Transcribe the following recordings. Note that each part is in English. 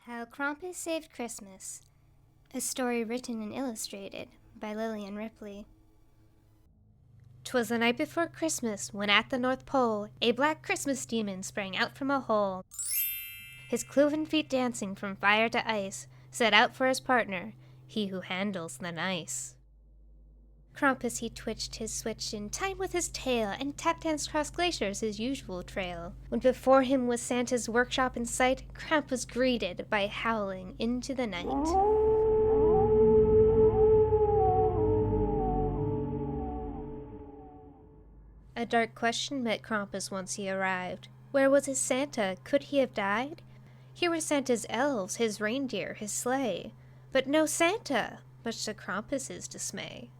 How Krampus Saved Christmas. A story written and illustrated by Lillian Ripley. 'Twas the night before Christmas, when at the North Pole a black Christmas demon sprang out from a hole. His cloven feet dancing from fire to ice, set out for his partner, he who handles the nice. Krampus he twitched his switch in time with his tail, and tap-danced cross glaciers his usual trail. When before him was Santa's workshop in sight, Krampus was greeted by howling into the night. A dark question met Krampus once he arrived. Where was his Santa? Could he have died? Here were Santa's elves, his reindeer, his sleigh, but no Santa, much to Krampus's dismay.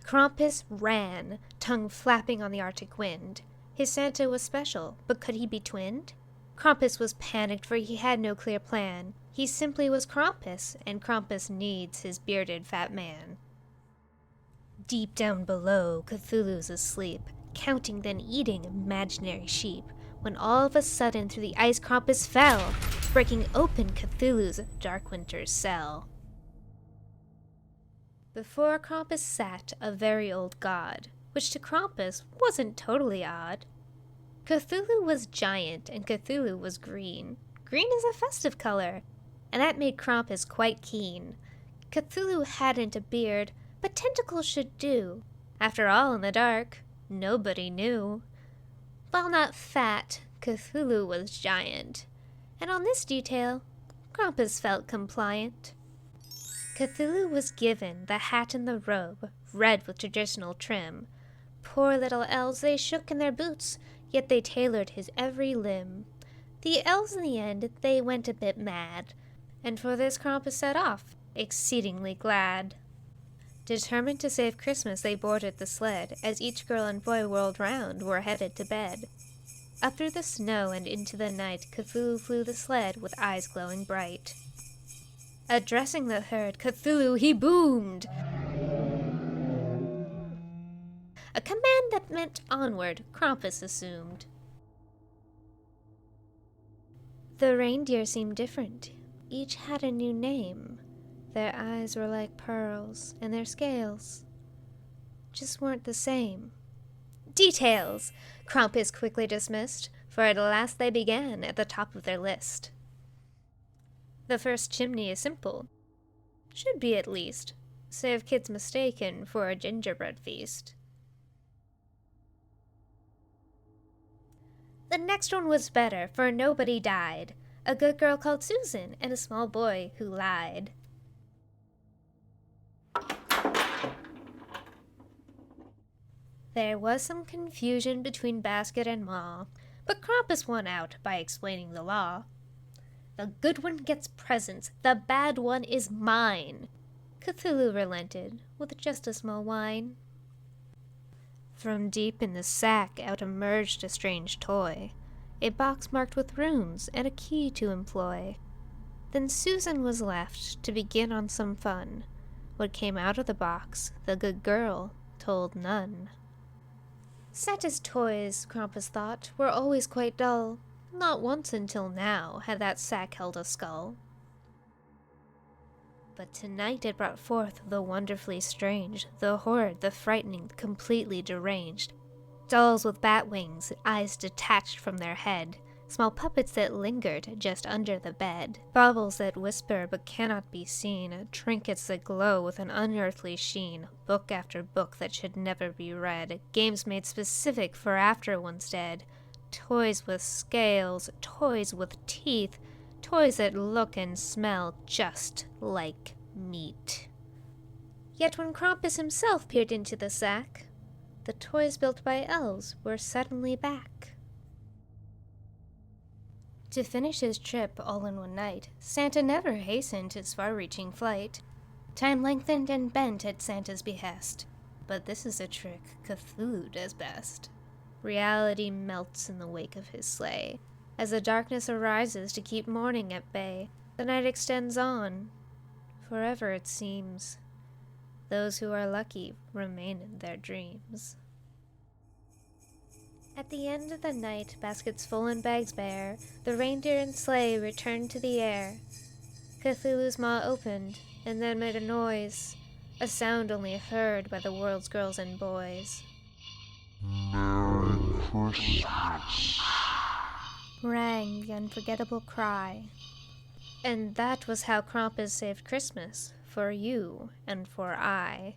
Krampus ran, tongue flapping on the Arctic wind. His Santa was special, but could he be twinned? Krampus was panicked, for he had no clear plan. He simply was Krampus, and Krampus needs his bearded fat man. Deep down below, Cthulhu's asleep, counting then eating imaginary sheep, when all of a sudden through the ice Krampus fell, breaking open Cthulhu's dark winter's cell. Before Krampus sat a very old god, which to Krampus wasn't totally odd. Cthulhu was giant, and Cthulhu was green. Green is a festive color, and that made Krampus quite keen. Cthulhu hadn't a beard, but tentacles should do. After all, in the dark, nobody knew. While not fat, Cthulhu was giant, and on this detail, Krampus felt compliant. Cthulhu was given the hat and the robe, red with traditional trim. Poor little elves, they shook in their boots, yet they tailored his every limb. The elves in the end, they went a bit mad, and for this Krampus set off, exceedingly glad. Determined to save Christmas, they boarded the sled, as each girl and boy whirled round were headed to bed. Up through the snow and into the night, Cthulhu flew the sled with eyes glowing bright. Addressing the herd, Cthulhu he boomed, a command that meant onward, Krampus assumed. The reindeer seemed different. Each had a new name. Their eyes were like pearls, and their scales just weren't the same. Details! Krampus quickly dismissed, for at last they began at the top of their list. The first chimney is simple. Should be at least, save kids mistaken for a gingerbread feast. The next one was better, for nobody died. A good girl called Susan, and a small boy who lied. There was some confusion between Basket and Ma, but Krampus won out by explaining the law. The good one gets presents, the bad one is mine. Cthulhu relented with just a small whine. From deep in the sack out emerged a strange toy, a box marked with runes and a key to employ. Then Susan was left to begin on some fun. What came out of the box, the good girl told none. Santa's toys, Krampus thought, were always quite dull. Not once until now had that sack held a skull. But tonight it brought forth the wonderfully strange, the horrid, the frightening, the completely deranged. Dolls with bat wings, eyes detached from their head, small puppets that lingered just under the bed, baubles that whisper but cannot be seen, trinkets that glow with an unearthly sheen, book after book that should never be read, games made specific for after one's dead, toys with scales, toys with teeth, toys that look and smell just like meat. Yet when Krampus himself peered into the sack, the toys built by elves were suddenly back. To finish his trip all in one night, Santa never hastened his far-reaching flight. Time lengthened and bent at Santa's behest, but this is a trick Cthulhu does best. Reality melts in the wake of his sleigh. As the darkness arises to keep morning at bay, the night extends on. Forever it seems. Those who are lucky remain in their dreams. At the end of the night, baskets full and bags bare, the reindeer and sleigh returned to the air. Cthulhu's maw opened, and then made a noise, a sound only heard by the world's girls and boys. Merry Christmas, Rang the unforgettable cry. And that was how Krampus saved Christmas, for you and for I.